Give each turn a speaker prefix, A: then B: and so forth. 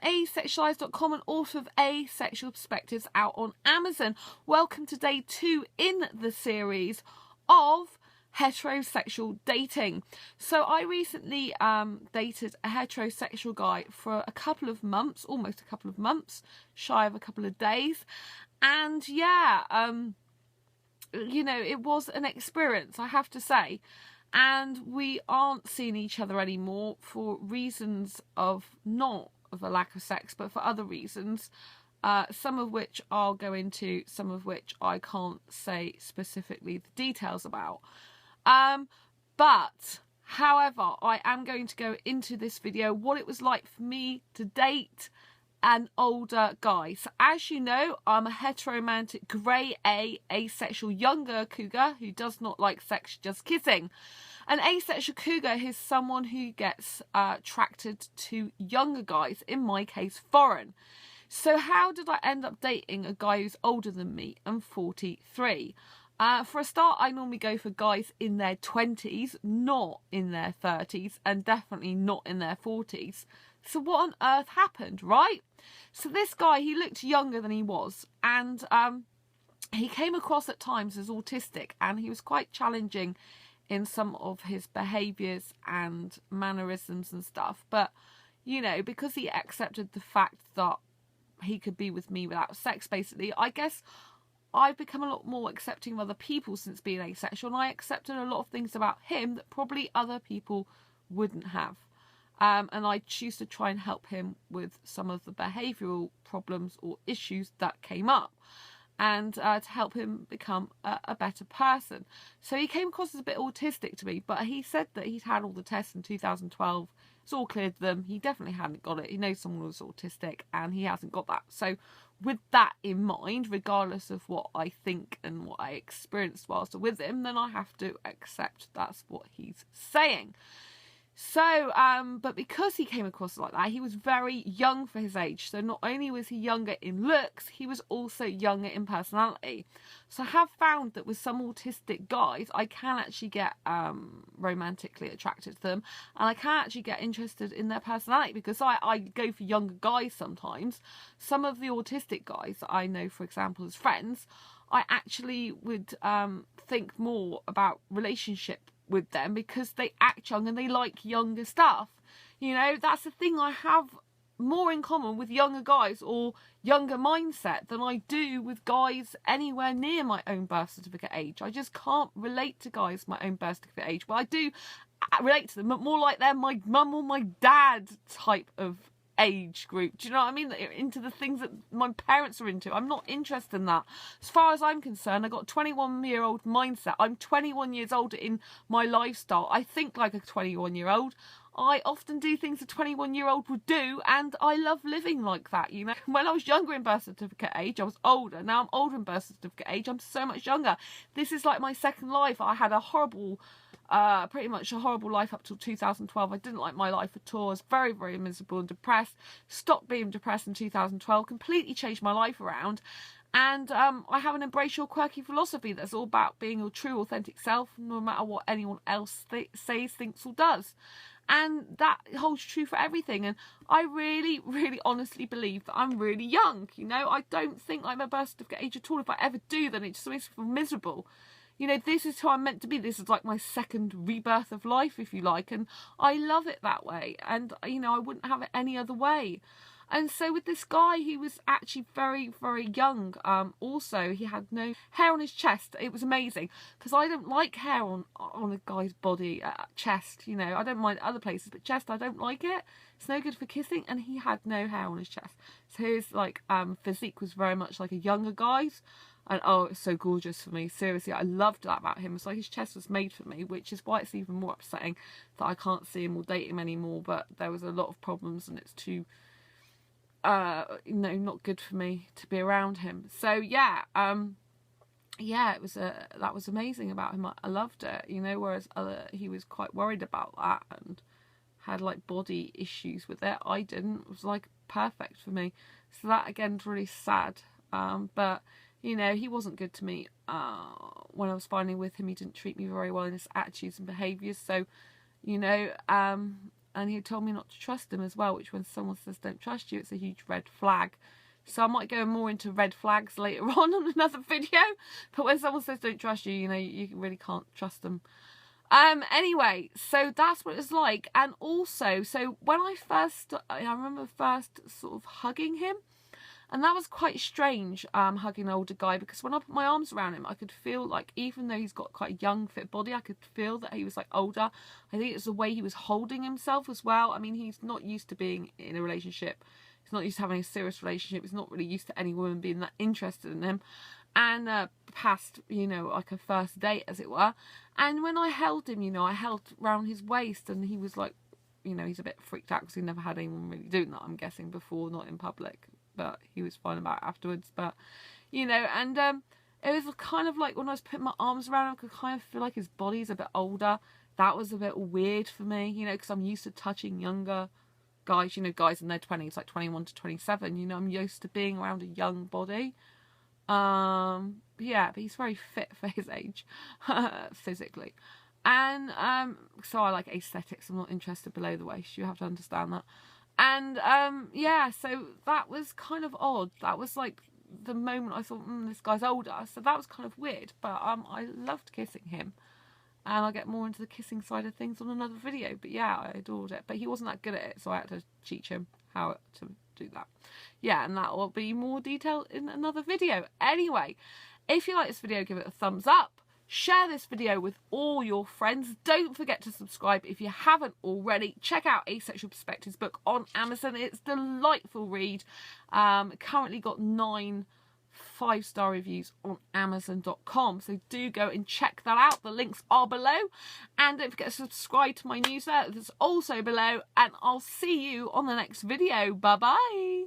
A: asexualise.com and author of Asexual Perspectives out on Amazon. Welcome to day 2 in the series of heterosexual dating. So I recently dated a heterosexual guy for a couple of months, almost a couple of months, shy of a couple of days. And yeah, you know, it was an experience, I have to say. And we aren't seeing each other anymore for reasons of not of a lack of sex, but for other reasons, some of which I'll go into, some of which I can't say specifically the details about. But however, I am going to go into this video what it was like for me to date an older guy. So as you know, I'm a heteromantic grey A asexual younger cougar who does not like sex, just kissing. An asexual cougar is someone who gets attracted to younger guys, in my case foreign. So how did I end up dating a guy who's older than me? I'm 43. For a start, I normally go for guys in their 20s, not in their 30s, and definitely not in their 40s. So what on earth happened, right? So this guy, he looked younger than he was, and he came across at times as autistic, and he was quite challenging in some of his behaviours and mannerisms and stuff. But, you know, because he accepted the fact that he could be with me without sex, basically, I guess I've become a lot more accepting of other people since being asexual, and I accepted a lot of things about him that probably other people wouldn't have. And I choose to try and help him with some of the behavioural problems or issues that came up, and to help him become a better person. So he came across as a bit autistic to me, but he said that he'd had all the tests in 2012. It's all cleared to them. He definitely hadn't got it. He knows someone was autistic and he hasn't got that. So with that in mind, regardless of what I think and what I experienced whilst with him, then I have to accept that's what he's saying. So, but because he came across like that, he was very young for his age. So not only was he younger in looks, he was also younger in personality. So I have found that with some autistic guys, I can actually get romantically attracted to them. And I can actually get interested in their personality, because I go for younger guys sometimes. Some of the autistic guys that I know, for example, as friends, I actually would think more about relationship with them because they act young and they like younger stuff. You know, that's the thing, I have more in common with younger guys or younger mindset than I do with guys anywhere near my own birth certificate age. I just can't relate to guys my own birth certificate age. Well, I do relate to them, but more like they're my mum or my dad type of age group. Do you know what I mean? They're into the things that my parents are into. I'm not interested in that. As far as I'm concerned, I got a 21-year-old mindset. I'm 21 years older in my lifestyle. I think like a 21-year-old. I often do things a 21-year-old would do, and I love living like that, you know. When I was younger in birth certificate age, I was older. Now I'm older in birth certificate age, I'm so much younger. This is like my second life. I had a horrible pretty much a horrible life up till 2012. I didn't like my life at all. I was very, very miserable and depressed. Stopped being depressed in 2012. Completely changed my life around. And I have an embrace your quirky philosophy that's all about being your true, authentic self, no matter what anyone else says, thinks or does. And that holds true for everything. And I really, really honestly believe that I'm really young. You know, I don't think I'm a birth certificate age at all. If I ever do, then it just makes me feel miserable. You know, this is who I'm meant to be. This is like my second rebirth of life, if you like. And I love it that way. And, you know, I wouldn't have it any other way. And so with this guy, he was actually very, very young. Also, he had no hair on his chest. It was amazing, because I don't like hair on a guy's body, chest, you know. I don't mind other places, but chest, I don't like it. It's no good for kissing, and he had no hair on his chest. So his, like, physique was very much like a younger guy's. And oh, it's so gorgeous for me. Seriously, I loved that about him. It's like his chest was made for me, which is why it's even more upsetting that I can't see him or date him anymore. But there was a lot of problems, and it's too... you know, not good for me to be around him. So yeah, yeah, it was that was amazing about him. I loved it, you know. Whereas he was quite worried about that and had like body issues with it. I didn't. It was like perfect for me. So that again is really sad. But you know, he wasn't good to me when I was finally with him. He didn't treat me very well in his attitudes and behaviours. So, you know, And he told me not to trust him as well, which when someone says don't trust you, it's a huge red flag. So I might go more into red flags later on another video. But when someone says don't trust you, you know, you really can't trust them. Anyway, so that's what it's like. And also, so when I remember first sort of hugging him, and that was quite strange, hugging an older guy, because when I put my arms around him, I could feel like, even though he's got quite a young, fit body, I could feel that he was like older. I think it's the way he was holding himself as well. I mean, he's not used to being in a relationship. He's not used to having a serious relationship. He's not really used to any woman being that interested in him. And past, you know, like a first date, as it were. And when I held him, you know, I held round his waist, and he was like, you know, he's a bit freaked out because he never had anyone really doing that, I'm guessing, before, not in public. But he was fine about it afterwards. But, you know, and it was kind of like when I was putting my arms around him, I could kind of feel like his body's a bit older. That was a bit weird for me, you know, because I'm used to touching younger guys, you know, guys in their 20s, like 21 to 27, you know, I'm used to being around a young body. Yeah, but he's very fit for his age, physically. And so I like aesthetics. I'm not interested below the waist. You have to understand that. And yeah, so that was kind of odd. That was like the moment I thought, this guy's older. So that was kind of weird. But I loved kissing him. And I'll get more into the kissing side of things on another video. But yeah, I adored it. But he wasn't that good at it, so I had to teach him how to do that. Yeah, and that will be more detailed in another video. Anyway, if you like this video, give it a thumbs up. Share this video with all your friends. Don't forget to subscribe if you haven't already. Check out Asexual Perspectives book on Amazon. It's a delightful read. Currently got 9 5-star reviews on Amazon.com. So do go and check that out. The links are below. And don't forget to subscribe to my newsletter that's also below. And I'll see you on the next video. Bye-bye.